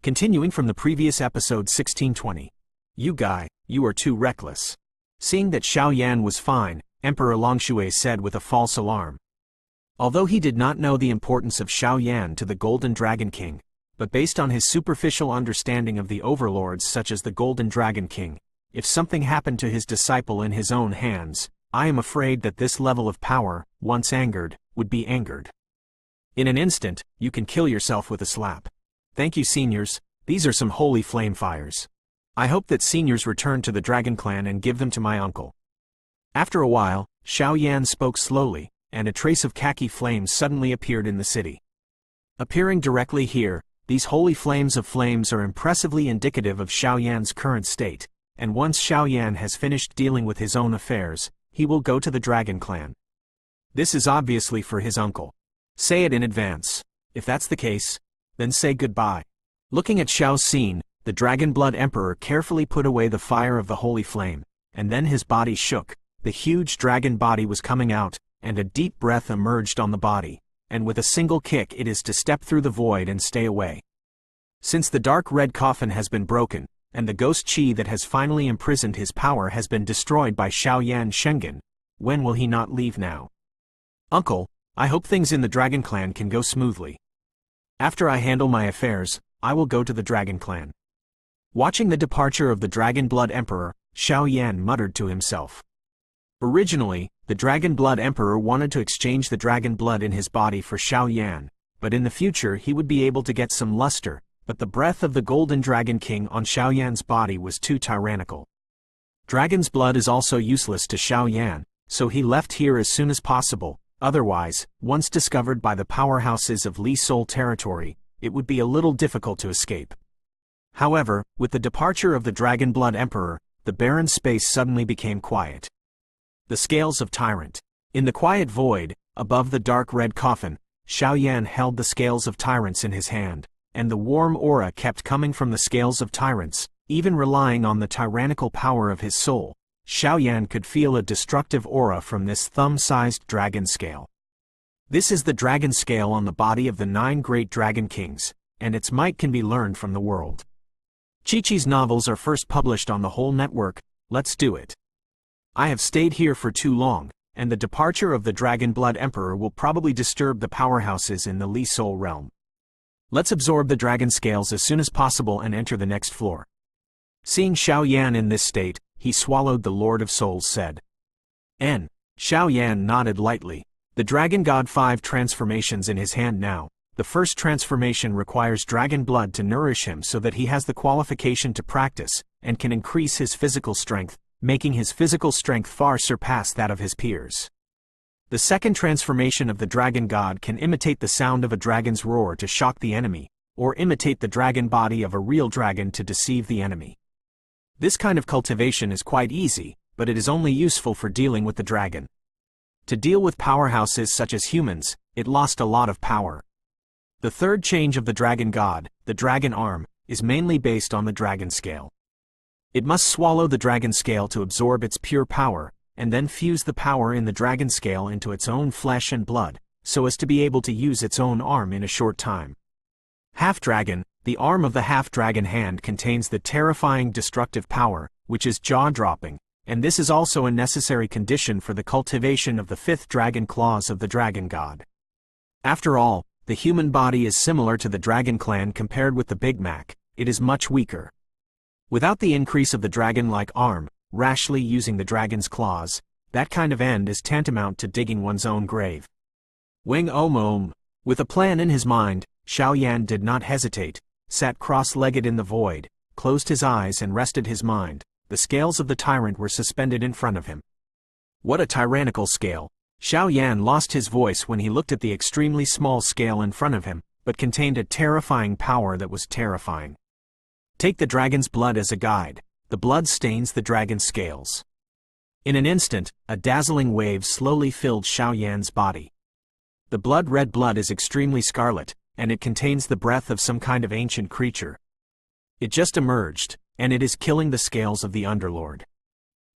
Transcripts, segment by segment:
Continuing from the previous episode 1620. You guy, you are too reckless. Seeing that Xiao Yan was fine, Emperor Longshui said with a false alarm. Although he did not know the importance of Xiao Yan to the Golden Dragon King, but based on his superficial understanding of the overlords such as the Golden Dragon King, if something happened to his disciple in his own hands, I am afraid that this level of power, once angered, would be angered. In an instant, you can kill yourself with a slap. Thank you, seniors, these are some holy flame fires. I hope that seniors return to the Dragon Clan and give them to my uncle. After a while, Xiao Yan spoke slowly, and a trace of khaki flames suddenly appeared in the city. Appearing directly here, these holy flames are impressively indicative of Xiao Yan's current state, and once Xiao Yan has finished dealing with his own affairs, he will go to the Dragon Clan. This is obviously for his uncle. Say it in advance. If that's the case, then say goodbye. Looking at Xiao's scene, the Dragon Blood Emperor carefully put away the fire of the holy flame, and then his body shook. The huge dragon body was coming out, and a deep breath emerged on the body, and with a single kick it is to step through the void and stay away. Since the dark red coffin has been broken, and the ghost chi that has finally imprisoned his power has been destroyed by Xiao Yan Shengen, when will he not leave now? Uncle, I hope things in the Dragon Clan can go smoothly. After I handle my affairs, I will go to the Dragon Clan. Watching the departure of the Dragon Blood Emperor, Xiao Yan muttered to himself. Originally, the Dragon Blood Emperor wanted to exchange the dragon blood in his body for Xiao Yan, but in the future he would be able to get some luster, but the breath of the Golden Dragon King on Xiao Yan's body was too tyrannical. Dragon's blood is also useless to Xiao Yan, so he left here as soon as possible. Otherwise, once discovered by the powerhouses of Li Sol territory, it would be a little difficult to escape. However, with the departure of the Dragon Blood Emperor, the barren space suddenly became quiet. The Scales of Tyrant. In the quiet void, above the dark red coffin, Xiao Yan held the Scales of Tyrants in his hand, and the warm aura kept coming from the Scales of Tyrants, even relying on the tyrannical power of his soul. Xiao Yan could feel a destructive aura from this thumb-sized dragon scale. This is the dragon scale on the body of the 9 great dragon kings, and its might can be learned from the world. Chi-Chi's novels are first published on the whole network. Let's do it. I have stayed here for too long, and the departure of the Dragon Blood Emperor will probably disturb the powerhouses in the Li Sol realm. Let's absorb the dragon scales as soon as possible and enter the next floor. Seeing Xiao Yan in this state, he swallowed. The Lord of Souls said. Xiao Yan nodded lightly. The Dragon God 5 transformations in his hand now. The first transformation requires dragon blood to nourish him so that he has the qualification to practice, and can increase his physical strength, making his physical strength far surpass that of his peers. The second transformation of the Dragon God can imitate the sound of a dragon's roar to shock the enemy, or imitate the dragon body of a real dragon to deceive the enemy. This kind of cultivation is quite easy, but it is only useful for dealing with the dragon. To deal with powerhouses such as humans, it lost a lot of power. The third change of the Dragon God, the Dragon Arm, is mainly based on the Dragon Scale. It must swallow the Dragon Scale to absorb its pure power, and then fuse the power in the Dragon Scale into its own flesh and blood, so as to be able to use its own arm in a short time. Half-Dragon. The arm of the half-dragon hand contains the terrifying destructive power, which is jaw-dropping, and this is also a necessary condition for the cultivation of the 5th dragon claws of the Dragon God. After all, the human body is similar to the Dragon Clan compared with the Big Mac. It is much weaker. Without the increase of the dragon-like arm, rashly using the dragon's claws, that kind of end is tantamount to digging one's own grave. Wing Om. With a plan in his mind, Xiao Yan did not hesitate, sat cross-legged in the void, closed his eyes and rested his mind. The scales of the tyrant were suspended in front of him. What a tyrannical scale! Xiao Yan lost his voice when he looked at the extremely small scale in front of him, but contained a terrifying power that was terrifying. Take the dragon's blood as a guide. The blood stains the dragon's scales. In an instant, a dazzling wave slowly filled Xiao Yan's body. The blood-red blood is extremely scarlet, and it contains the breath of some kind of ancient creature. It just emerged, and it is killing the scales of the Underlord.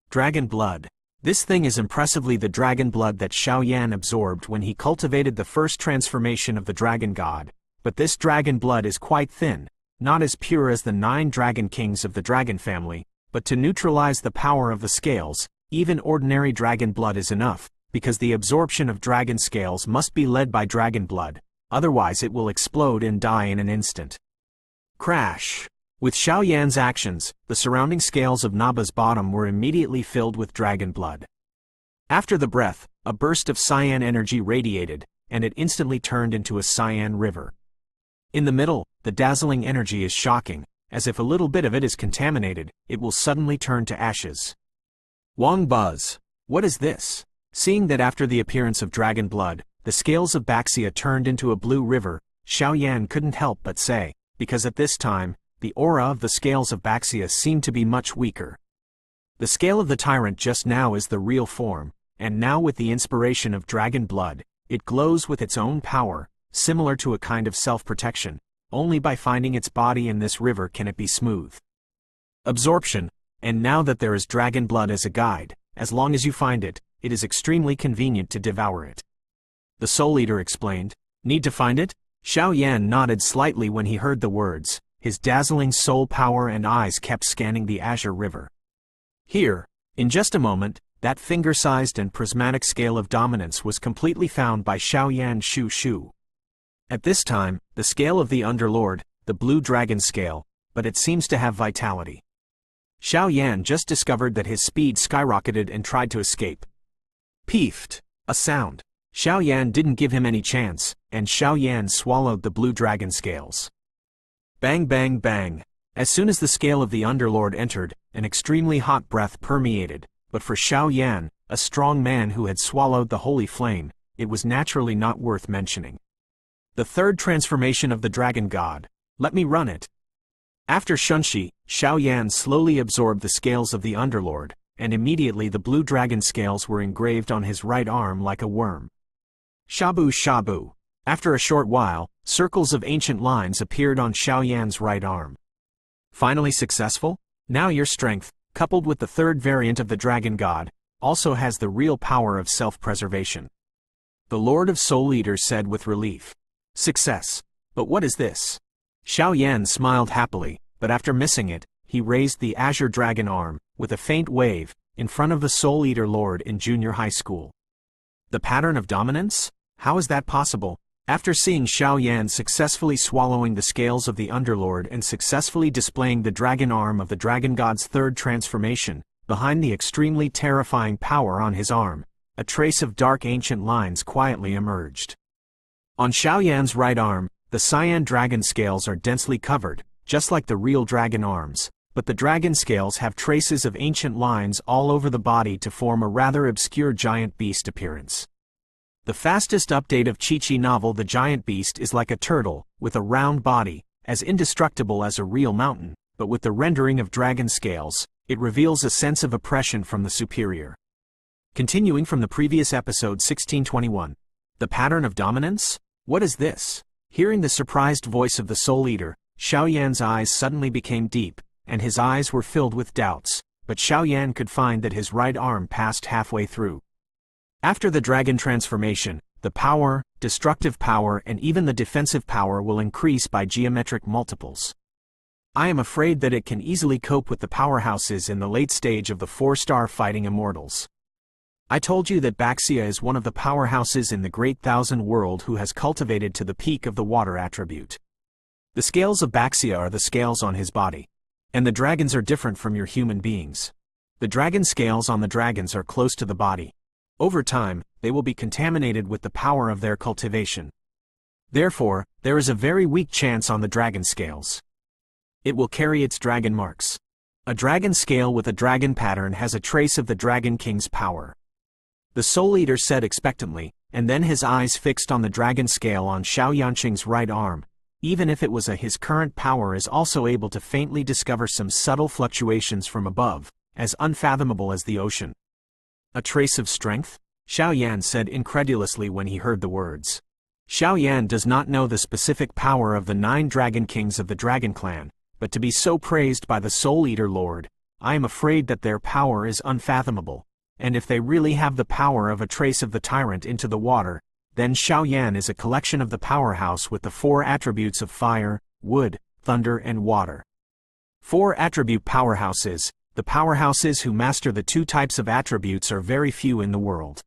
Dragon blood. This thing is impressively the dragon blood that Xiao Yan absorbed when he cultivated the first transformation of the Dragon God, but this dragon blood is quite thin, not as pure as the 9 dragon kings of the dragon family, but to neutralize the power of the scales, even ordinary dragon blood is enough, because the absorption of dragon scales must be led by dragon blood, otherwise it will explode and die in an instant. Crash! With Xiao Yan's actions, the surrounding scales of Naba's bottom were immediately filled with dragon blood. After the breath, a burst of cyan energy radiated, and it instantly turned into a cyan river. In the middle, the dazzling energy is shocking, as if a little bit of it is contaminated, it will suddenly turn to ashes. Wang Buzz, what is this? Seeing that after the appearance of dragon blood, the scales of Baxia turned into a blue river, Xiao Yan couldn't help but say, because at this time, the aura of the scales of Baxia seemed to be much weaker. The scale of the tyrant just now is the real form, and now with the inspiration of dragon blood, it glows with its own power, similar to a kind of self-protection. Only by finding its body in this river can it be smooth. Absorption, and now that there is dragon blood as a guide, as long as you find it, it is extremely convenient to devour it. The Soul Eater explained. Need to find it? Xiao Yan nodded slightly when he heard the words. His dazzling soul power and eyes kept scanning the azure river. Here, in just a moment, that finger-sized and prismatic scale of dominance was completely found by Xiao Yan Shu Shu. At this time, the scale of the Underlord, the blue dragon scale, but it seems to have vitality. Xiao Yan just discovered that his speed skyrocketed and tried to escape. Peefed, a sound. Xiao Yan didn't give him any chance, and Xiao Yan swallowed the blue dragon scales. Bang bang bang. As soon as the scale of the Underlord entered, an extremely hot breath permeated, but for Xiao Yan, a strong man who had swallowed the holy flame, it was naturally not worth mentioning. The third transformation of the dragon god. Let me run it. After Shunshi, Xiao Yan slowly absorbed the scales of the Underlord, and immediately the blue dragon scales were engraved on his right arm like a worm. Shabu shabu. After a short while, circles of ancient lines appeared on Xiao Yan's right arm. Finally successful? Now your strength, coupled with the third variant of the dragon god, also has the real power of self-preservation. The Lord of Soul Eaters said with relief. Success. But what is this? Xiao Yan smiled happily, but after missing it, he raised the azure dragon arm, with a faint wave, in front of the Soul Eater Lord in junior high school. The pattern of dominance? How is that possible? After seeing Xiao Yan successfully swallowing the scales of the Underlord and successfully displaying the dragon arm of the dragon god's third transformation, behind the extremely terrifying power on his arm, a trace of dark ancient lines quietly emerged. On Xiao Yan's right arm, the cyan dragon scales are densely covered, just like the real dragon arms, but the dragon scales have traces of ancient lines all over the body to form a rather obscure giant beast appearance. The fastest update of Chi-Chi novel The Giant Beast is like a turtle, with a round body, as indestructible as a real mountain, but with the rendering of dragon scales, it reveals a sense of oppression from the superior. Continuing from the previous episode 1621. The pattern of dominance? What is this? Hearing the surprised voice of the Soul Eater, Xiao Yan's eyes suddenly became deep, and his eyes were filled with doubts, but Xiao Yan could find that his right arm passed halfway through. After the dragon transformation, the power, destructive power and even the defensive power will increase by geometric multiples. I am afraid that it can easily cope with the powerhouses in the late stage of the 4-star fighting immortals. I told you that Baxia is one of the powerhouses in the Great Thousand World who has cultivated to the peak of the water attribute. The scales of Baxia are the scales on his body. And the dragons are different from your human beings. The dragon scales on the dragons are close to the body. Over time, they will be contaminated with the power of their cultivation. Therefore, there is a very weak chance on the dragon scales. It will carry its dragon marks. A dragon scale with a dragon pattern has a trace of the Dragon King's power. The Soul Eater said expectantly, and then his eyes fixed on the dragon scale on Xiao Yanqing's right arm. Even if it was his current power is also able to faintly discover some subtle fluctuations from above, as unfathomable as the ocean. A trace of strength? Xiao Yan said incredulously when he heard the words. Xiao Yan does not know the specific power of the 9 dragon kings of the dragon clan, but to be so praised by the Soul Eater Lord, I am afraid that their power is unfathomable, and if they really have the power of a trace of the tyrant into the water, then Xiao Yan is a collection of the powerhouse with the 4 attributes of fire, wood, thunder and water. 4 attribute powerhouses. The powerhouses who master the 2 types of attributes are very few in the world.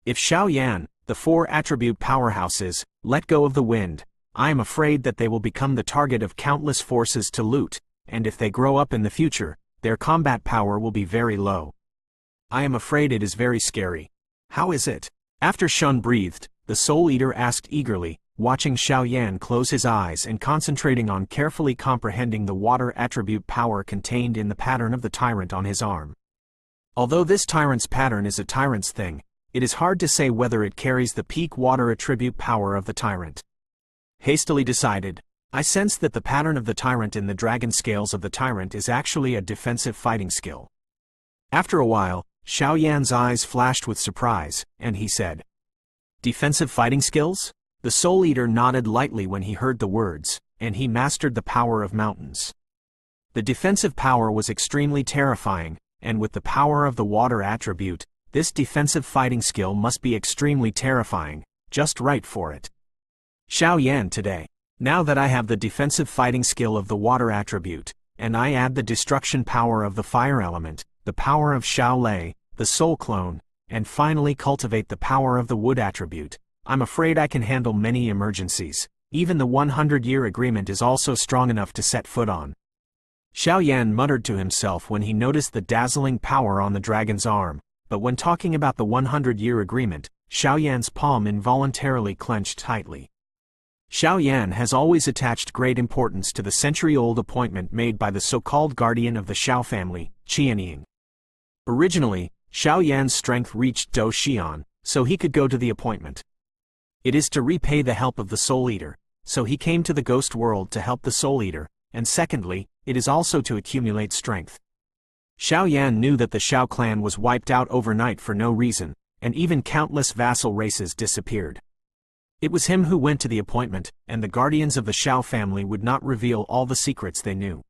If Xiao Yan, the 4 attribute powerhouses, let go of the wind, I am afraid that they will become the target of countless forces to loot, and if they grow up in the future, their combat power will be very low. I am afraid it is very scary. How is it? After Shun breathed, the Soul Eater asked eagerly, watching Xiao Yan close his eyes and concentrating on carefully comprehending the water attribute power contained in the pattern of the tyrant on his arm. Although this tyrant's pattern is a tyrant's thing, it is hard to say whether it carries the peak water attribute power of the tyrant. Hastily decided, I sense that the pattern of the tyrant in the dragon scales of the tyrant is actually a defensive fighting skill. After a while, Xiao Yan's eyes flashed with surprise, and he said, Defensive fighting skills? The Soul Eater nodded lightly when he heard the words, and he mastered the power of mountains. The defensive power was extremely terrifying, and with the power of the water attribute, this defensive fighting skill must be extremely terrifying, just right for it. Xiao Yan today. Now that I have the defensive fighting skill of the water attribute, and I add the destruction power of the fire element, the power of Xiao Lei, the soul clone, and finally cultivate the power of the wood attribute, I'm afraid I can handle many emergencies. Even the 100-year agreement is also strong enough to set foot on. Xiao Yan muttered to himself when he noticed the dazzling power on the dragon's arm, but when talking about the 100-year agreement, Xiao Yan's palm involuntarily clenched tightly. Xiao Yan has always attached great importance to the century-old appointment made by the so-called guardian of the Xiao family, Qianying. Originally, Xiao Yan's strength reached Do Xian, so he could go to the appointment. It is to repay the help of the Soul Eater, so he came to the ghost world to help the Soul Eater, and secondly, it is also to accumulate strength. Xiao Yan knew that the Xiao clan was wiped out overnight for no reason, and even countless vassal races disappeared. It was him who went to the appointment, and the guardians of the Xiao family would not reveal all the secrets they knew.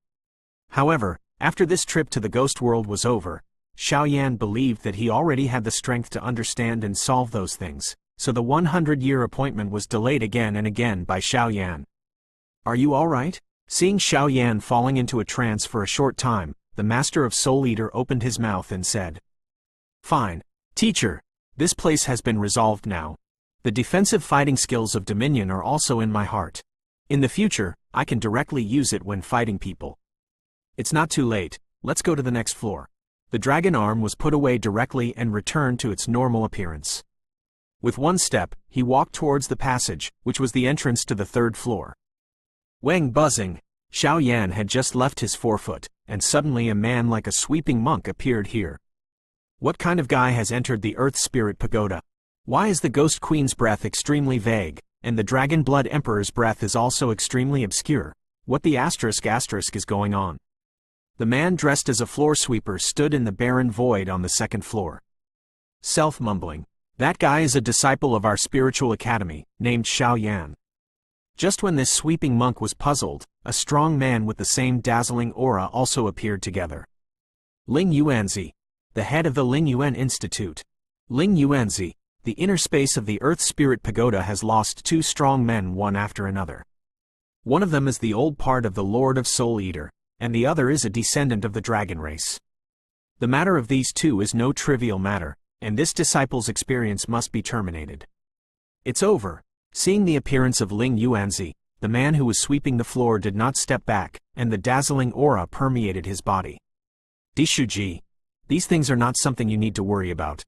However, after this trip to the ghost world was over, Xiao Yan believed that he already had the strength to understand and solve those things, so the 100-year appointment was delayed again and again by Xiao Yan. Are you all right? Seeing Xiao Yan falling into a trance for a short time, the Master of Soul Eater opened his mouth and said, Fine, teacher, this place has been resolved now. The defensive fighting skills of Dominion are also in my heart. In the future, I can directly use it when fighting people. It's not too late, let's go to the next floor. The dragon arm was put away directly and returned to its normal appearance. With one step, he walked towards the passage, which was the entrance to the 3rd floor. Wang buzzing, Xiao Yan had just left his forefoot, and suddenly a man like a sweeping monk appeared here. What kind of guy has entered the Earth Spirit Pagoda? Why is the Ghost Queen's breath extremely vague, and the Dragon Blood Emperor's breath is also extremely obscure? What the asterisk is going on? The man dressed as a floor sweeper stood in the barren void on the 2nd floor. Self-mumbling. That guy is a disciple of our spiritual academy, named Xiao Yan. Just when this sweeping monk was puzzled, a strong man with the same dazzling aura also appeared together. Ling Yuanzi, the head of the Ling Yuan Institute. Ling Yuanzi, the inner space of the Earth Spirit Pagoda has lost 2 strong men one after another. One of them is the old part of the Lord of Soul Eater, and the other is a descendant of the dragon race. The matter of these 2 is no trivial matter, and this disciple's experience must be terminated. It's over. Seeing the appearance of Ling Yuanzi, the man who was sweeping the floor did not step back, and the dazzling aura permeated his body. Dishuji, these things are not something you need to worry about.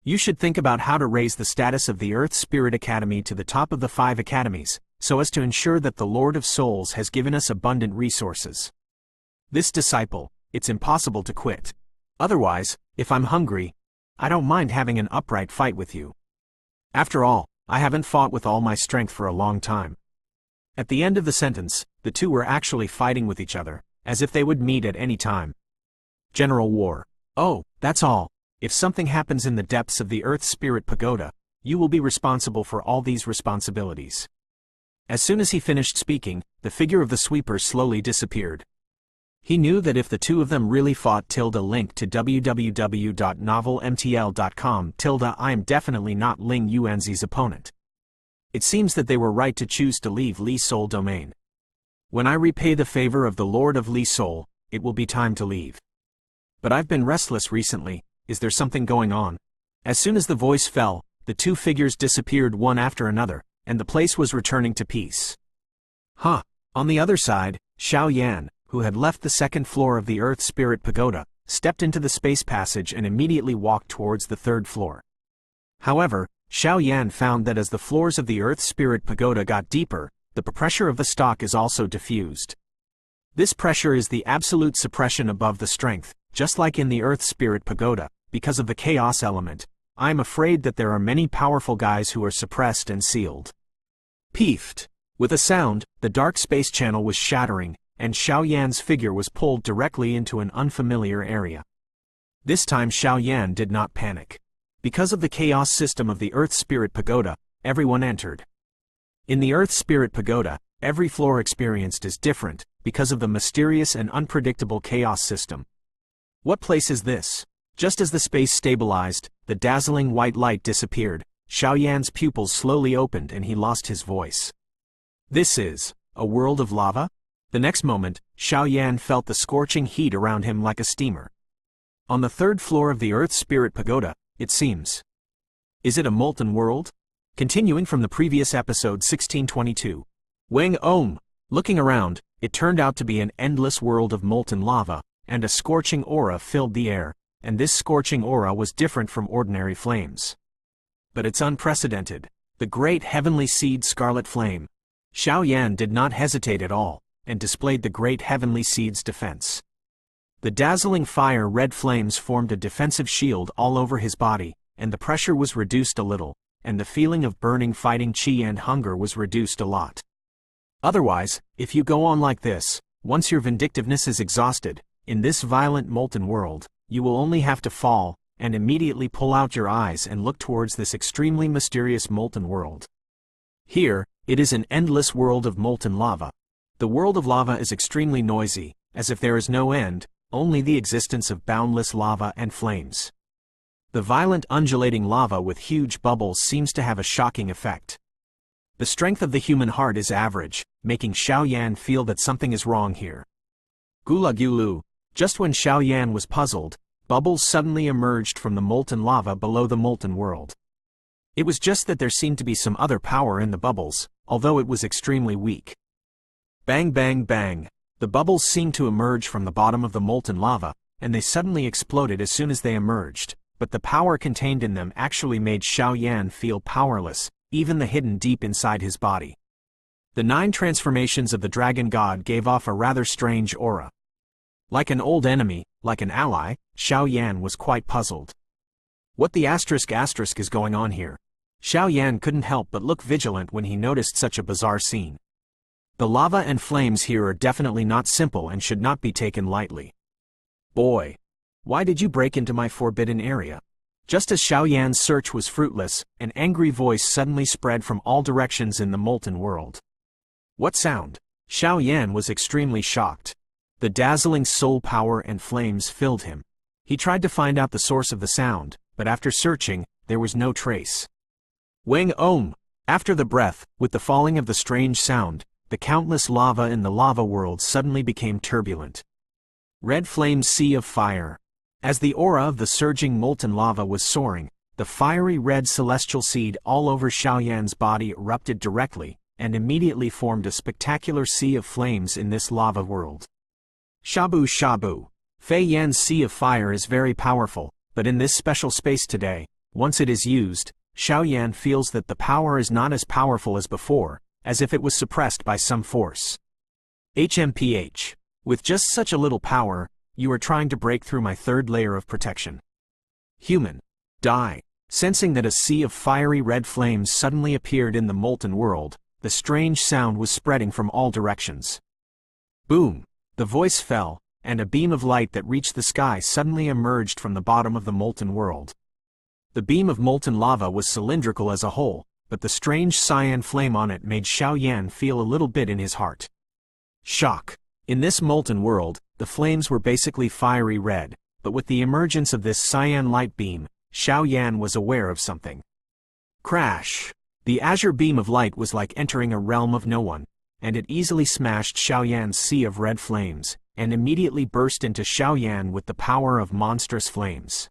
You should think about how to raise the status of the Earth Spirit Academy to the top of the 5 academies, so as to ensure that the Lord of Souls has given us abundant resources. This disciple, it's impossible to quit. Otherwise, if I'm hungry, I don't mind having an upright fight with you. After all, I haven't fought with all my strength for a long time. At the end of the sentence, the 2 were actually fighting with each other, as if they would meet at any time. General War. Oh, that's all. If something happens in the depths of the Earth Spirit Pagoda, you will be responsible for all these responsibilities. As soon as he finished speaking, the figure of the sweeper slowly disappeared. He knew that if the 2 of them really fought link to www.novelmtl.com I am definitely not Ling Yuanzi's opponent. It seems that they were right to choose to leave Li's soul domain. When I repay the favor of the Lord of Li Sol, it will be time to leave. But I've been restless recently, is there something going on? As soon as the voice fell, the two figures disappeared one after another, and the place was returning to peace. Huh. On the other side, Xiao Yan, who had left the second floor of the Earth Spirit Pagoda, stepped into the space passage and immediately walked towards the third floor. However, Xiao Yan found that as the floors of the Earth Spirit Pagoda got deeper, the pressure of the stock is also diffused. This pressure is the absolute suppression above the strength, just like in the Earth Spirit Pagoda, because of the chaos element. I am afraid that there are many powerful guys who are suppressed and sealed. Peefed. With a sound, the dark space channel was shattering, and Xiao Yan's figure was pulled directly into an unfamiliar area. This time Xiao Yan did not panic. Because of the chaos system of the Earth Spirit Pagoda, everyone entered. In the Earth Spirit Pagoda, every floor experienced is different, because of the mysterious and unpredictable chaos system. What place is this? Just as the space stabilized, the dazzling white light disappeared, Xiao Yan's pupils slowly opened and he lost his voice. This is a world of lava? The next moment, Xiao Yan felt the scorching heat around him like a steamer. On the third floor of the Earth Spirit Pagoda, it seems. Is it a molten world? Continuing from the previous episode 1622. Wang Om. Looking around, it turned out to be an endless world of molten lava, and a scorching aura filled the air, and this scorching aura was different from ordinary flames. But it's unprecedented. The great heavenly seed scarlet flame. Xiao Yan did not hesitate at all, and displayed the great heavenly seed's defense. The dazzling fire red flames formed a defensive shield all over his body, and the pressure was reduced a little, and the feeling of burning fighting chi and hunger was reduced a lot. Otherwise, if you go on like this, once your vindictiveness is exhausted, in this violent molten world, you will only have to fall, and immediately pull out your eyes and look towards this extremely mysterious molten world. Here, it is an endless world of molten lava. The world of lava is extremely noisy, as if there is no end, only the existence of boundless lava and flames. The violent undulating lava with huge bubbles seems to have a shocking effect. The strength of the human heart is average, making Xiao Yan feel that something is wrong here. Gula Gulu. Just when Xiao Yan was puzzled, bubbles suddenly emerged from the molten lava below the molten world. It was just that there seemed to be some other power in the bubbles, although it was extremely weak. Bang bang bang. The bubbles seemed to emerge from the bottom of the molten lava, and they suddenly exploded as soon as they emerged, but the power contained in them actually made Xiao Yan feel powerless, even the hidden deep inside his body. The 9 transformations of the dragon god gave off a rather strange aura. Like an old enemy, like an ally, Xiao Yan was quite puzzled. What the asterisk is going on here? Xiao Yan couldn't help but look vigilant when he noticed such a bizarre scene. The lava and flames here are definitely not simple and should not be taken lightly. Boy! Why did you break into my forbidden area? Just as Xiao Yan's search was fruitless, an angry voice suddenly spread from all directions in the molten world. What sound? Xiao Yan was extremely shocked. The dazzling soul power and flames filled him. He tried to find out the source of the sound, but after searching, there was no trace. Wang Om. After the breath, with the falling of the strange sound, the countless lava in the lava world suddenly became turbulent. Red flame sea of fire. As the aura of the surging molten lava was soaring, the fiery red celestial seed all over Xiao Yan's body erupted directly, and immediately formed a spectacular sea of flames in this lava world. Shabu Shabu. Fei Yan's sea of fire is very powerful, but in this special space today, once it is used, Xiao Yan feels that the power is not as powerful as before, as if it was suppressed by some force. HMPH. With just such a little power, you are trying to break through my third layer of protection. Human. Die. Sensing that a sea of fiery red flames suddenly appeared in the molten world, the strange sound was spreading from all directions. Boom! The voice fell, and a beam of light that reached the sky suddenly emerged from the bottom of the molten world. The beam of molten lava was cylindrical as a whole, but the strange cyan flame on it made Xiao Yan feel a little bit in his heart. Shock. In this molten world, the flames were basically fiery red, but with the emergence of this cyan light beam, Xiao Yan was aware of something. Crash! The azure beam of light was like entering a realm of no one. and it easily smashed Xiaoyan's sea of red flames, and immediately burst into Xiaoyan with the power of monstrous flames.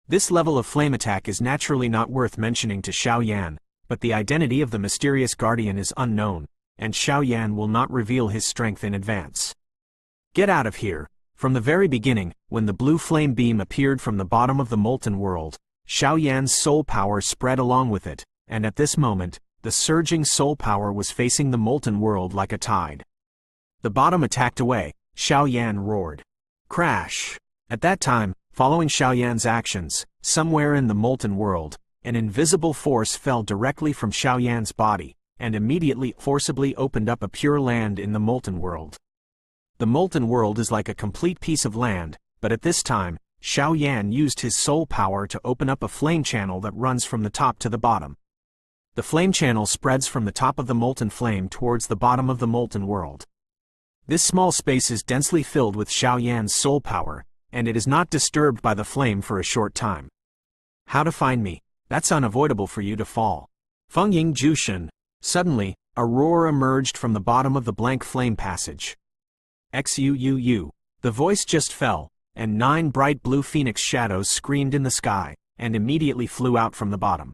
This level of flame attack is naturally not worth mentioning to Xiaoyan, but the identity of the mysterious guardian is unknown, and Xiaoyan will not reveal his strength in advance. Get out of here! From the very beginning, when the blue flame beam appeared from the bottom of the molten world, Xiaoyan's soul power spread along with it, and at this moment, the surging soul power was facing the molten world like a tide. The bottom attacked away, Xiaoyan roared. Crash! At that time, following Xiaoyan's actions, somewhere in the molten world, an invisible force fell directly from Xiaoyan's body, and immediately forcibly opened up a pure land in the molten world. The molten world is like a complete piece of land, but at this time, Xiaoyan used his soul power to open up a flame channel that runs from the top to the bottom. The flame channel spreads from the top of the molten flame towards the bottom of the molten world. This small space is densely filled with Xiaoyan's soul power, and it is not disturbed by the flame for a short time. How to find me? That's unavoidable for you to fall. Fengying Jushin. Suddenly, a roar emerged from the bottom of the blank flame passage. XUUU. The voice just fell, and 9 bright blue phoenix shadows screamed in the sky, and immediately flew out from the bottom.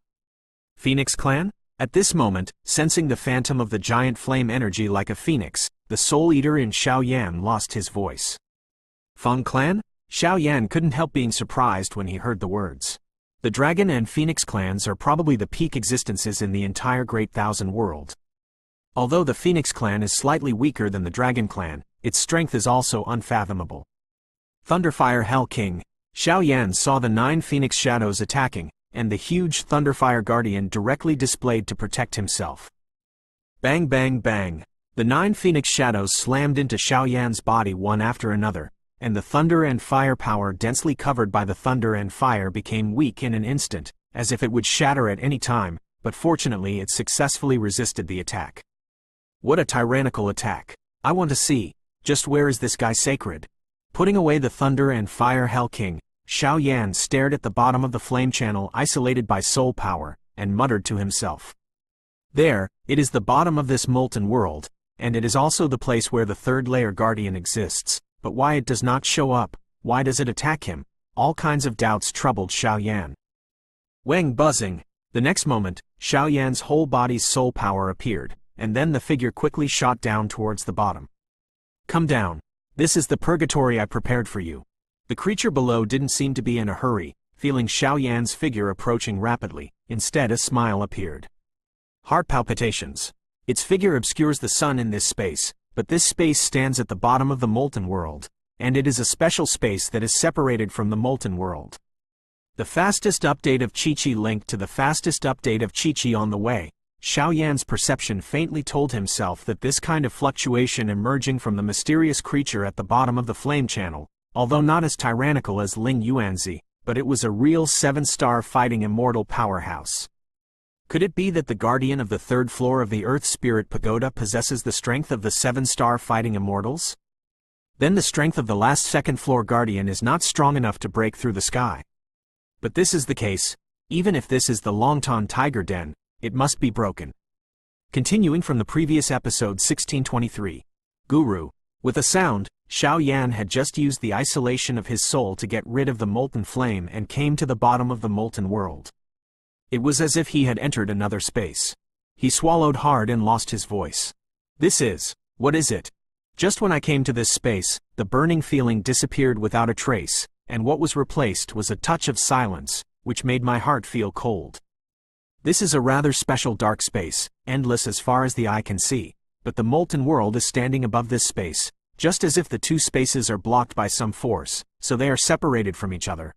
Phoenix Clan? At this moment, sensing the phantom of the giant flame energy like a phoenix, the soul eater in Xiaoyan lost his voice. Feng Clan? Xiaoyan couldn't help being surprised when he heard the words. The dragon and phoenix clans are probably the peak existences in the entire Great Thousand World. Although the phoenix clan is slightly weaker than the dragon clan, its strength is also unfathomable. Thunderfire Hell King. Xiaoyan saw the 9 phoenix shadows attacking, and the huge Thunderfire Guardian directly displayed to protect himself. Bang bang bang. The 9 phoenix shadows slammed into Xiaoyan's body one after another, and the thunder and fire power densely covered by the thunder and fire became weak in an instant, as if it would shatter at any time, but fortunately it successfully resisted the attack. What a tyrannical attack! I want to see, just where is this guy sacred? Putting away the thunder and fire Hell King, Xiaoyan stared at the bottom of the flame channel isolated by soul power, and muttered to himself. There, it is the bottom of this molten world, and it is also the place where the third layer guardian exists, but why it does not show up, why does it attack him? All kinds of doubts troubled Xiaoyan. Wang buzzing. The next moment, Xiaoyan's whole body's soul power appeared, and then the figure quickly shot down towards the bottom. Come down. This is the purgatory I prepared for you. The creature below didn't seem to be in a hurry, feeling Xiaoyan's figure approaching rapidly. Instead a smile appeared. Heart palpitations. Its figure obscures the sun in this space, but this space stands at the bottom of the molten world, and it is a special space that is separated from the molten world. The fastest update of Qiqi linked to the fastest update of Qiqi on the way. Xiaoyan's perception faintly told himself that this kind of fluctuation emerging from the mysterious creature at the bottom of the flame channel, although not as tyrannical as Ling Yuanzi, but it was a real 7-star fighting immortal powerhouse. Could it be that the guardian of the 3rd floor of the Earth Spirit Pagoda possesses the strength of the 7-star fighting immortals? Then the strength of the last 2nd floor guardian is not strong enough to break through the sky. But this is the case. Even if this is the Longtan Tiger Den, it must be broken. Continuing from the previous episode 1623. Guru. With a sound, Xiaoyan had just used the isolation of his soul to get rid of the molten flame and came to the bottom of the molten world. It was as if he had entered another space. He swallowed hard and lost his voice. What is it? Just when I came to this space, the burning feeling disappeared without a trace, and what was replaced was a touch of silence, which made my heart feel cold. This is a rather special dark space, endless as far as the eye can see, but the molten world is standing above this space, just as if the two spaces are blocked by some force, so they are separated from each other.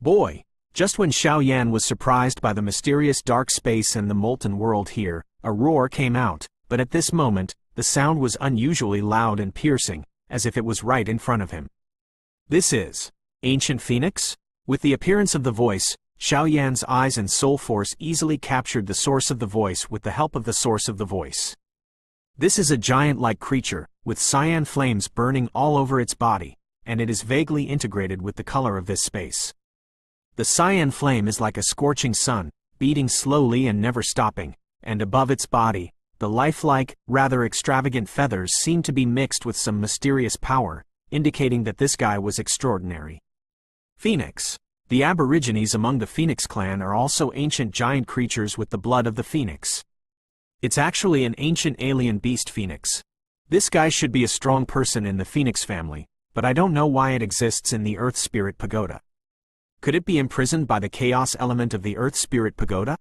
Boy! Just when Xiaoyan was surprised by the mysterious dark space and the molten world here, a roar came out, but at this moment, the sound was unusually loud and piercing, as if it was right in front of him. This is Ancient Phoenix? With the appearance of the voice, Xiaoyan's eyes and soul force easily captured the source of the voice with the help of the source of the voice. This is a giant-like creature, with cyan flames burning all over its body, and it is vaguely integrated with the color of this space. The cyan flame is like a scorching sun, beating slowly and never stopping, and above its body, The lifelike, rather extravagant feathers seemed to be mixed with some mysterious power, indicating that this guy was extraordinary. Phoenix. The Aborigines among the Phoenix clan are also ancient giant creatures with the blood of the phoenix. It's actually an ancient alien beast phoenix. This guy should be a strong person in the Phoenix family, but I don't know why it exists in the Earth Spirit Pagoda. Could it be imprisoned by the chaos element of the Earth Spirit Pagoda?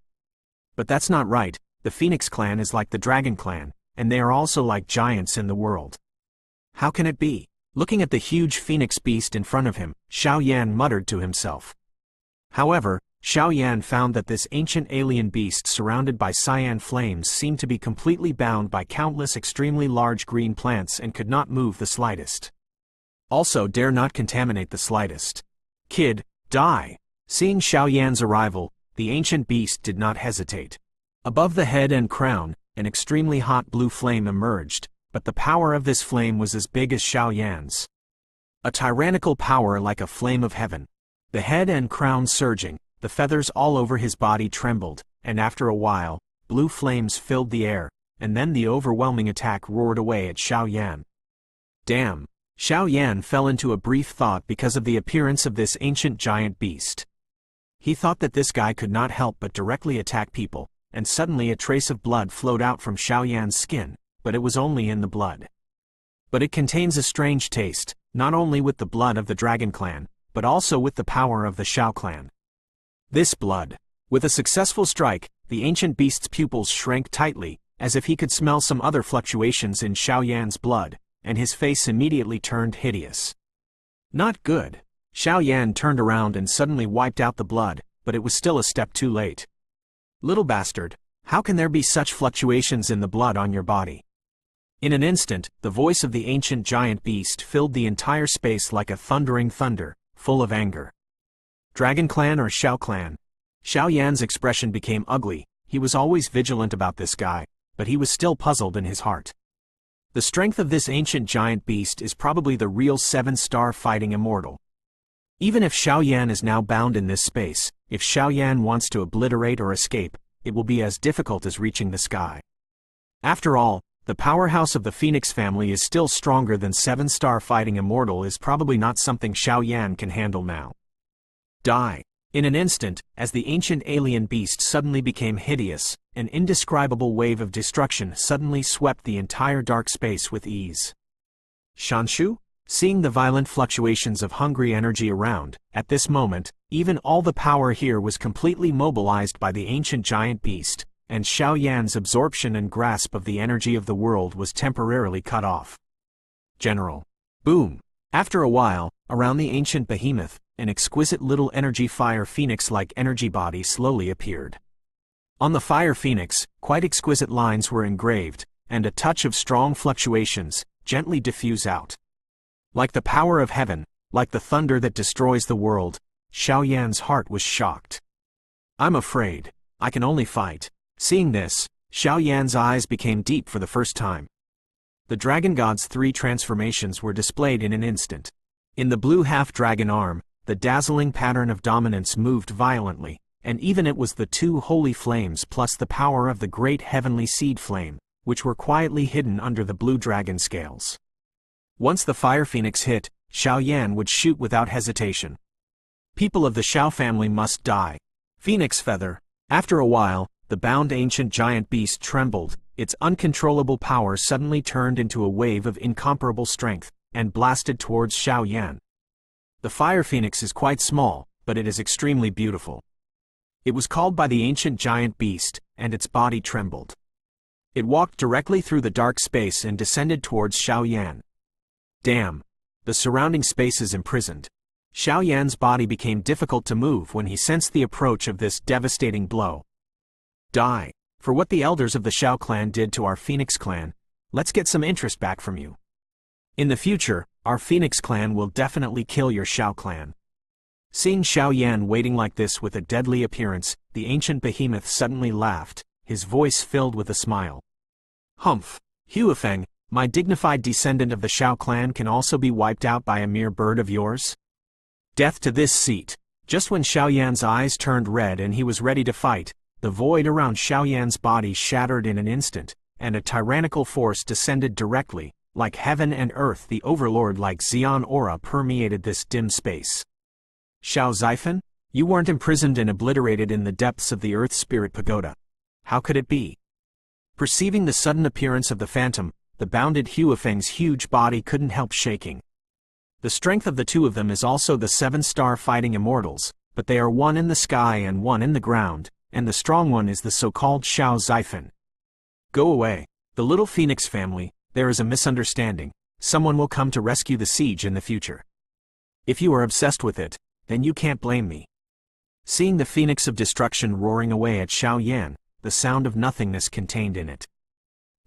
But that's not right. The Phoenix clan is like the Dragon clan, and they are also like giants in the world. How can it be? Looking at the huge phoenix beast in front of him, Xiao Yan muttered to himself. However, Xiao Yan found that this ancient alien beast surrounded by cyan flames seemed to be completely bound by countless extremely large green plants and could not move the slightest. Also dare not contaminate the slightest. Kid, die! Seeing Xiao Yan's arrival, the ancient beast did not hesitate. Above the head and crown, an extremely hot blue flame emerged, but the power of this flame was as big as Xiao Yan's. A tyrannical power like a flame of heaven. The head and crown surging, the feathers all over his body trembled, and after a while, blue flames filled the air, and then the overwhelming attack roared away at Xiao Yan. Damn! Xiao Yan fell into a brief thought because of the appearance of this ancient giant beast. He thought that this guy could not help but directly attack people, and suddenly a trace of blood flowed out from Xiao Yan's skin, but it was only in the blood. But it contains a strange taste, not only with the blood of the Dragon clan, but also with the power of the Xiao clan. This blood. With a successful strike, the ancient beast's pupils shrank tightly, as if he could smell some other fluctuations in Xiao Yan's blood, and his face immediately turned hideous. Not good. Xiao Yan turned around and suddenly wiped out the blood, but it was still a step too late. Little bastard, how can there be such fluctuations in the blood on your body? In an instant, the voice of the ancient giant beast filled the entire space like a thundering thunder, full of anger. Dragon clan or Xiao clan? Xiao Yan's expression became ugly. He was always vigilant about this guy, but he was still puzzled in his heart. The strength of this ancient giant beast is probably the real 7-star fighting immortal. Even if Xiao Yan is now bound in this space, if Xiao Yan wants to obliterate or escape, it will be as difficult as reaching the sky. After all, the powerhouse of the Phoenix family is still stronger than 7-star fighting immortal is probably not something Xiao Yan can handle now. Die. In an instant, as the ancient alien beast suddenly became hideous, an indescribable wave of destruction suddenly swept the entire dark space with ease. Shanshu? Seeing the violent fluctuations of hungry energy around, at this moment, even all the power here was completely mobilized by the ancient giant beast, and Xiao Yan's absorption and grasp of the energy of the world was temporarily cut off. General. Boom. After a while, around the ancient behemoth, an exquisite little energy fire phoenix-like energy body slowly appeared. On the fire phoenix, quite exquisite lines were engraved, and a touch of strong fluctuations gently diffuse out. Like the power of heaven, like the thunder that destroys the world, Xiao Yan's heart was shocked. I'm afraid. I can only fight. Seeing this, Xiao Yan's eyes became deep for the first time. The dragon god's 3 transformations were displayed in an instant. In the blue half-dragon arm, the dazzling pattern of dominance moved violently, and even it was the 2 holy flames plus the power of the great heavenly seed flame, which were quietly hidden under the blue dragon scales. Once the fire phoenix hit, Xiao Yan would shoot without hesitation. People of the Xiao family must die. Phoenix feather. After a while, the bound ancient giant beast trembled, its uncontrollable power suddenly turned into a wave of incomparable strength, and blasted towards Xiao Yan. The fire phoenix is quite small, but it is extremely beautiful. It was called by the ancient giant beast, and its body trembled. It walked directly through the dark space and descended towards Xiao Yan. Damn! The surrounding space is imprisoned. Xiao Yan's body became difficult to move when he sensed the approach of this devastating blow. Die! For what the elders of the Xiao clan did to our Phoenix clan, let's get some interest back from you. In the future, our Phoenix clan will definitely kill your Xiao clan. Seeing Xiao Yan waiting like this with a deadly appearance, the ancient behemoth suddenly laughed, his voice filled with a smile. Humph! Huifeng, my dignified descendant of the Xiao clan can also be wiped out by a mere bird of yours? Death to this seat! Just when Xiao Yan's eyes turned red and he was ready to fight, the void around Xiao Yan's body shattered in an instant, and a tyrannical force descended directly, like heaven and earth. The overlord-like Xian aura permeated this dim space. Xiao Xifen? You weren't imprisoned and obliterated in the depths of the Earth Spirit Pagoda. How could it be? Perceiving the sudden appearance of the phantom, the bounded Huafeng's huge body couldn't help shaking. The strength of the two of them is also the 7-star fighting immortals, but they are one in the sky and one in the ground, and the strong one is the so-called Xiao Xifen. Go away, the little Phoenix family, there is a misunderstanding. Someone will come to rescue the siege in the future. If you are obsessed with it, then you can't blame me. Seeing the phoenix of destruction roaring away at Xiao Yan, the sound of nothingness contained in it.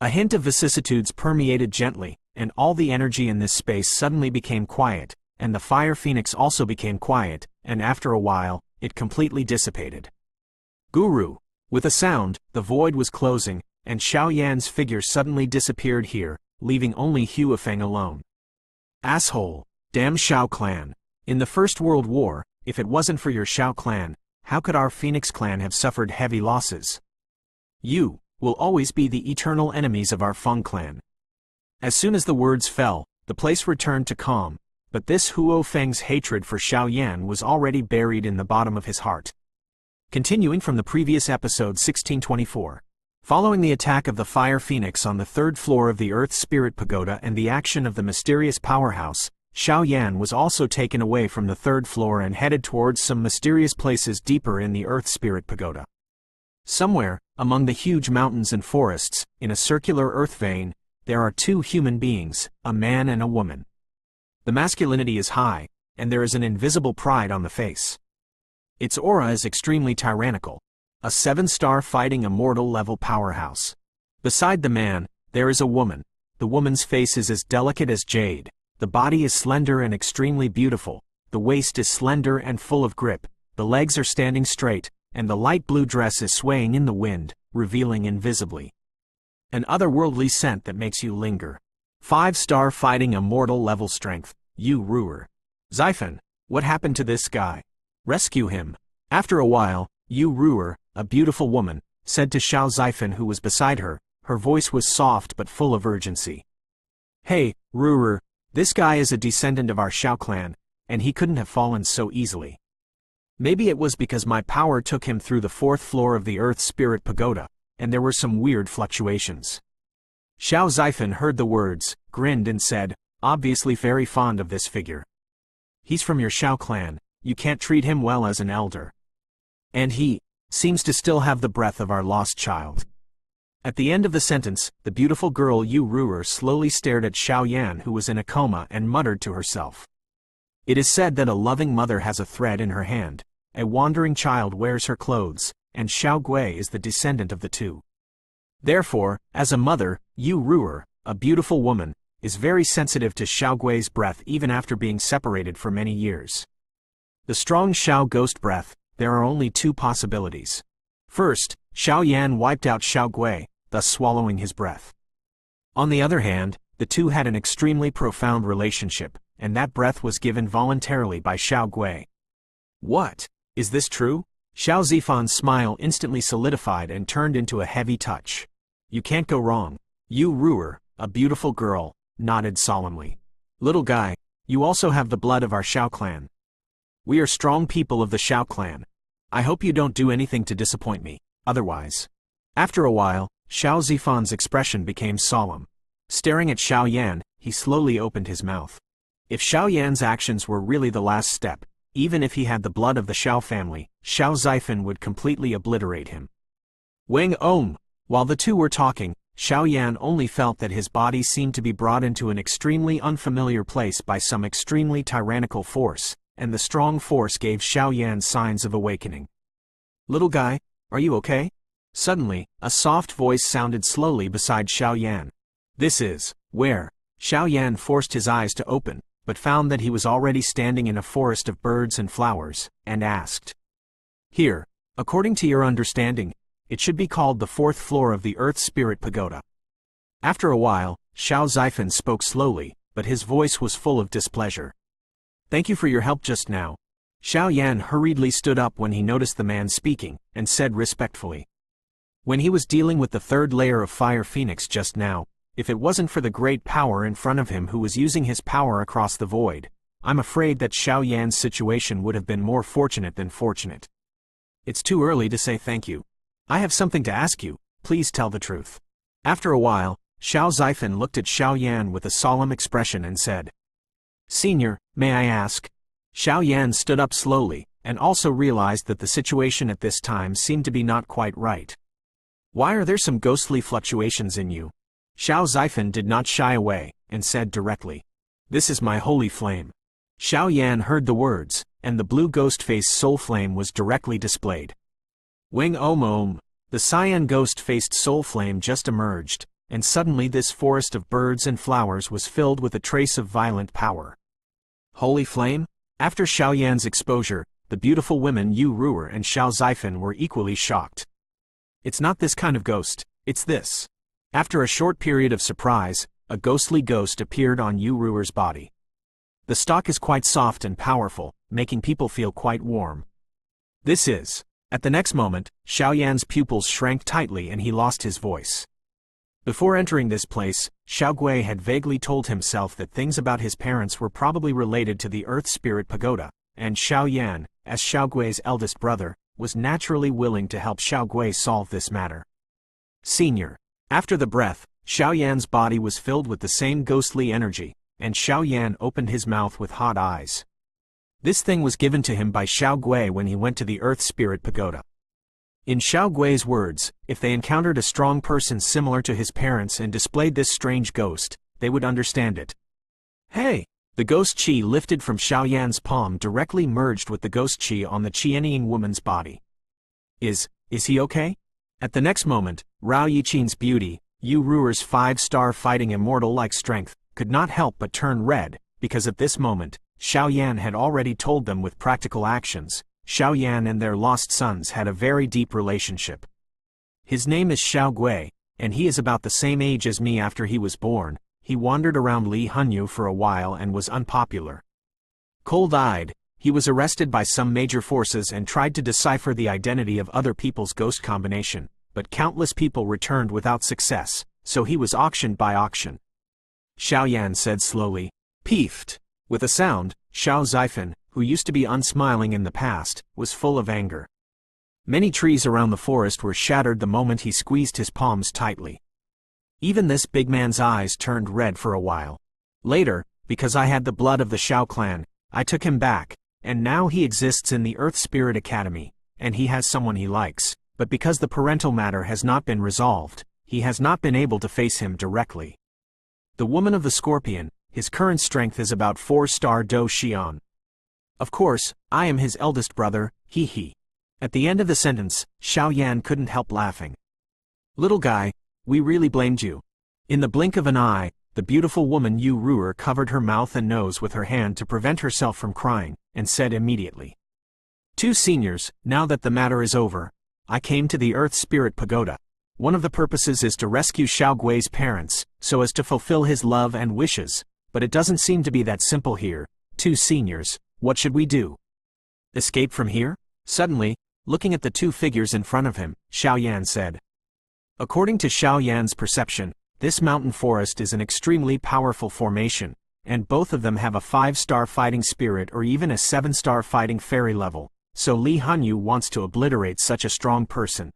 A hint of vicissitudes permeated gently, and all the energy in this space suddenly became quiet, and the fire phoenix also became quiet, and after a while, it completely dissipated. Guru! With a sound, the void was closing, and Xiao Yan's figure suddenly disappeared here, leaving only Huafeng alone. Asshole! Damn Xiao clan! In the First World War, if it wasn't for your Xiao clan, how could our Phoenix clan have suffered heavy losses? You will always be the eternal enemies of our Feng clan. As soon as the words fell, the place returned to calm, but this Huafeng's hatred for Xiao Yan was already buried in the bottom of his heart. Continuing from the previous episode 1624. Following the attack of the Fire Phoenix on the 3rd floor of the Earth Spirit Pagoda and the action of the mysterious powerhouse, Xiao Yan was also taken away from the 3rd floor and headed towards some mysterious places deeper in the Earth Spirit Pagoda. Somewhere, among the huge mountains and forests, in a circular earth vein, there are 2 human beings, a man and a woman. The masculinity is high, and there is an invisible pride on the face. Its aura is extremely tyrannical, a 7-star fighting immortal level powerhouse. Beside the man, there is a woman. The woman's face is as delicate as jade. The body is slender and extremely beautiful, the waist is slender and full of grip, the legs are standing straight, and the light blue dress is swaying in the wind, revealing invisibly an otherworldly scent that makes you linger. 5-star fighting immortal level strength, Yu Ruer. Xifen, what happened to this guy? Rescue him. After a while, Yu Ruer, a beautiful woman, said to Xiao Xifen who was beside her. Her voice was soft but full of urgency. Hey, Ruer. This guy is a descendant of our Xiao clan, and he couldn't have fallen so easily. Maybe it was because my power took him through the 4th floor of the Earth Spirit Pagoda, and there were some weird fluctuations. Xiao Xifen heard the words, grinned and said, obviously very fond of this figure. He's from your Xiao clan, you can't treat him well as an elder. And he seems to still have the breath of our lost child. At the end of the sentence, the beautiful girl Yu Ruer slowly stared at Xiao Yan who was in a coma and muttered to herself. It is said that a loving mother has a thread in her hand, a wandering child wears her clothes, and Xiao Gui is the descendant of the two. Therefore, as a mother, Yu Ruer, a beautiful woman, is very sensitive to Xiao Gui's breath even after being separated for many years. The strong Xiao ghost breath, there are only 2 possibilities. First, Xiao Yan wiped out Xiao Gui, thus swallowing his breath. On the other hand, the two had an extremely profound relationship, and that breath was given voluntarily by Xiao Gui. What? Is this true? Xiao Zifan's smile instantly solidified and turned into a heavy touch. You can't go wrong. Yu Ruer, a beautiful girl, nodded solemnly. Little guy, you also have the blood of our Xiao clan. We are strong people of the Xiao clan. I hope you don't do anything to disappoint me, otherwise. After a while, Xiao Zifan's expression became solemn. Staring at Xiao Yan, he slowly opened his mouth. If Xiao Yan's actions were really the last step, even if he had the blood of the Xiao family, Xiao Xifen would completely obliterate him. Wang Om! While the two were talking, Xiao Yan only felt that his body seemed to be brought into an extremely unfamiliar place by some extremely tyrannical force, and the strong force gave Xiao Yan signs of awakening. Little guy, are you okay? Suddenly, a soft voice sounded slowly beside Xiao Yan. This is, where? Xiao Yan forced his eyes to open, but found that he was already standing in a forest of birds and flowers, and asked. Here, according to your understanding, it should be called the 4th floor of the Earth Spirit Pagoda. After a while, Xiao Xifen spoke slowly, but his voice was full of displeasure. Thank you for your help just now. Xiao Yan hurriedly stood up when he noticed the man speaking, and said respectfully. When he was dealing with the third layer of Fire Phoenix just now, if it wasn't for the great power in front of him who was using his power across the void, I'm afraid that Xiao Yan's situation would have been more fortunate than fortunate. It's too early to say thank you. I have something to ask you, please tell the truth. After a while, Xiao Xifen looked at Xiao Yan with a solemn expression and said, Senior, may I ask? Xiao Yan stood up slowly, and also realized that the situation at this time seemed to be not quite right. Why are there some ghostly fluctuations in you? Xiao Xifen did not shy away, and said directly, This is my holy flame. Xiao Yan heard the words, and the blue ghost-faced soul flame was directly displayed. Wing Om Om, the cyan ghost-faced soul flame just emerged, and suddenly this forest of birds and flowers was filled with a trace of violent power. Holy flame? After Xiao Yan's exposure, the beautiful women Yu Ruer and Xiao Xifen were equally shocked. It's not this kind of ghost, it's this. After a short period of surprise, a ghostly ghost appeared on Yu Ruer's body. The stalk is quite soft and powerful, making people feel quite warm. This is. At the next moment, Xiao Yan's pupils shrank tightly and he lost his voice. Before entering this place, Xiao Gui had vaguely told himself that things about his parents were probably related to the Earth Spirit Pagoda, and Xiao Yan, as Xiao Gui's eldest brother, was naturally willing to help Xiao Gui solve this matter. Senior. After the breath, Xiao Yan's body was filled with the same ghostly energy, and Xiao Yan opened his mouth with hot eyes. This thing was given to him by Xiao Gui when he went to the Earth Spirit Pagoda. In Xiao Gui's words, if they encountered a strong person similar to his parents and displayed this strange ghost, they would understand it. Hey! The ghost chi lifted from Xiao Yan's palm directly merged with the ghost chi on the Qianying woman's body. Is he okay? At the next moment, Rao Yiqin's beauty, Yu Ruer's 5-star fighting immortal-like strength, could not help but turn red, because at this moment, Xiao Yan had already told them with practical actions, Xiao Yan and their lost sons had a very deep relationship. His name is Xiao Gui, and he is about the same age as me after he was born. He wandered around Li Hanyu for a while and was unpopular. Cold-eyed, he was arrested by some major forces and tried to decipher the identity of other people's ghost combination, but countless people returned without success, so he was auctioned by auction. Xiao Yan said slowly, Peeved. With a sound, Xiao Xifen, who used to be unsmiling in the past, was full of anger. Many trees around the forest were shattered the moment he squeezed his palms tightly. Even this big man's eyes turned red for a while. Later, because I had the blood of the Xiao clan, I took him back, and now he exists in the Earth Spirit Academy, and he has someone he likes, but because the parental matter has not been resolved, he has not been able to face him directly. The woman of the scorpion, his current strength is about 4-star Do Xian. Of course, I am his eldest brother, he. At the end of the sentence, Xiao Yan couldn't help laughing. Little guy, we really blamed you. In the blink of an eye, the beautiful woman Yu Ruer covered her mouth and nose with her hand to prevent herself from crying, and said immediately. Two seniors, now that the matter is over, I came to the Earth Spirit Pagoda. One of the purposes is to rescue Xiao Gui's parents, so as to fulfill his love and wishes, but it doesn't seem to be that simple here. Two seniors, what should we do? Escape from here? Suddenly, looking at the two figures in front of him, Xiao Yan said. According to Xiao Yan's perception, this mountain forest is an extremely powerful formation, and both of them have a 5-star fighting spirit or even a 7-star fighting fairy level, so Li Hanyu wants to obliterate such a strong person.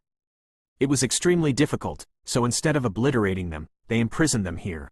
It was extremely difficult, so instead of obliterating them, they imprisoned them here.